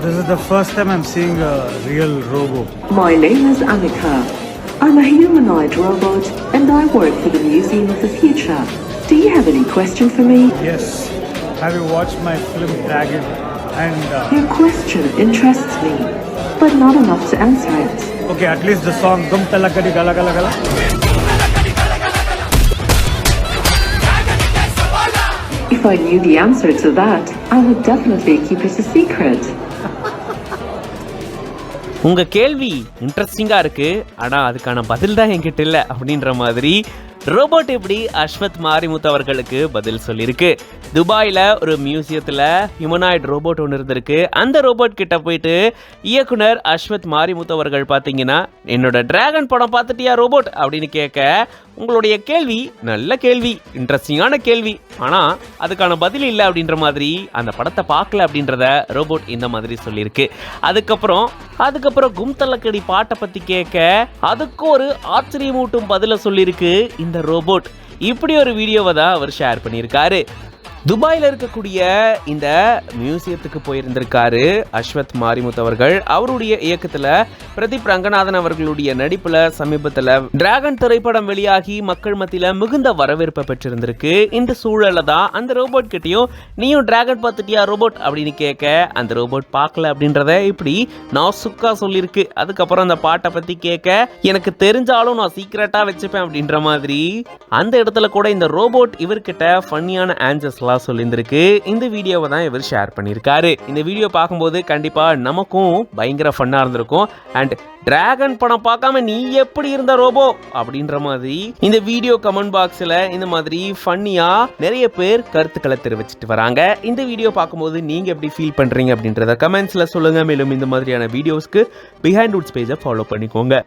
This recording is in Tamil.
This is the first time I'm seeing a real robo. My name is Annika. I'm a humanoid robot and I work for the Museum of the Future. Do you have any question for me? Yes. Have you watched my film Dragon? And Your question interests me, but not enough to answer it. okay, at least the song Gum Talakadi Gala Gala Gala. If I knew the answer to that, I would definitely keep it a secret. உங்க கேள்வி இன்ட்ரெஸ்டிங்கா இருக்கு, ஆனா அதுக்கான பதில் தான் என்கிட்ட இல்லை அப்படின்ற மாதிரி ரோபோட் எப்படி அஸ்வத் மாரிமுத்து அவர்களுக்கு பதில் சொல்லியிருக்கு. துபாயில் ஒரு மியூசியத்தில் ஹியூமனாய்டு ரோபோட் ஒன்று இருந்திருக்கு. அந்த ரோபோட் கிட்ட போயிட்டு இயக்குனர் அஸ்வத் மாரிமுத்து அவர்கள் பார்த்தீங்கன்னா, என்னோட டிராகன் படம் பார்த்துட்டியா ரோபோட் அப்படின்னு கேட்க, உங்களுடைய கேள்வி நல்ல கேள்வி, இன்ட்ரெஸ்டிங்கான கேள்வி, ஆனால் அதுக்கான பதில் இல்லை அப்படின்ற மாதிரி அந்த படத்தை பார்க்கல அப்படின்றத ரோபோட் இந்த மாதிரி சொல்லியிருக்கு. அதுக்கப்புறம் கும் தலக்கடி பாட்டை பற்றி கேட்க, அதுக்கு ஒரு ஆச்சரியமூட்டும் பதிலை சொல்லியிருக்கு இந்த ரோபோட். இப்படி ஒரு வீடியோவை தான் அவர் ஷேர் பண்ணியிருக்காரு. துபாயில் இருக்கக்கூடிய இந்த மியூசியத்துக்கு போயிருந்திருக்காரு அஸ்வத் மாரிமுத்து அவர்கள். அவருடைய இயக்கத்தில் பிரதீப் ரங்கநாதன் அவர்களுடைய நடிப்பில் சமீபத்தில் டிராகன் திரைப்படம் வெளியாகி மக்கள் மத்தியில் மிகுந்த வரவேற்பை பெற்றிருந்திருக்கு. இந்த சூழலில் தான் அந்த ரோபோட் கிட்டையும் நீயும் டிராகன் பார்த்துட்டியா ரோபோட் அப்படின்னு கேட்க, அந்த ரோபோட் பார்க்கல அப்படின்றத இப்படி நாசுக்கா சொல்லியிருக்கு. அதுக்கப்புறம் அந்த பாட்டை பற்றி கேட்க, எனக்கு தெரிஞ்சாலும் நான் சீக்கிரட்டாக வச்சுப்பேன் அப்படின்ற மாதிரி அந்த இடத்துல கூட இந்த ரோபோட் இவர்கிட்ட ஃபன்னியான ஆன்சர்ஸ்லாம் சொல்லியிருந்திருக்கு. இந்த வீடியோவை தான் இவர் ஷேர் பண்ணியிருக்காரு. இந்த வீடியோ பார்க்கும்போது கண்டிப்பா நமக்கும் பயங்கர ஃபன்னா இருந்திருக்கும். அண்ட் டிராகன் படம் பார்க்காம நீ எப்படி இருந்த ரோபோ அப்படின்ற மாதிரி இந்த வீடியோ கமெண்ட் பாக்ஸ்ல இந்த மாதிரி ஃபன்னியா நிறைய பேர் கருத்துக்களை தெரிவிச்சிட்டு வராங்க. இந்த வீடியோ பார்க்கும்போது நீங்க எப்படி ஃபீல் பண்றீங்க அப்படின்றத கமெண்ட்ஸ்ல சொல்லுங்க. மேலும் இந்த மாதிரியான வீடியோஸ்க்கு பிஹைண்ட் ரூட்ஸ் பேஜை ஃபாலோ பண்ணிக்கோங்க.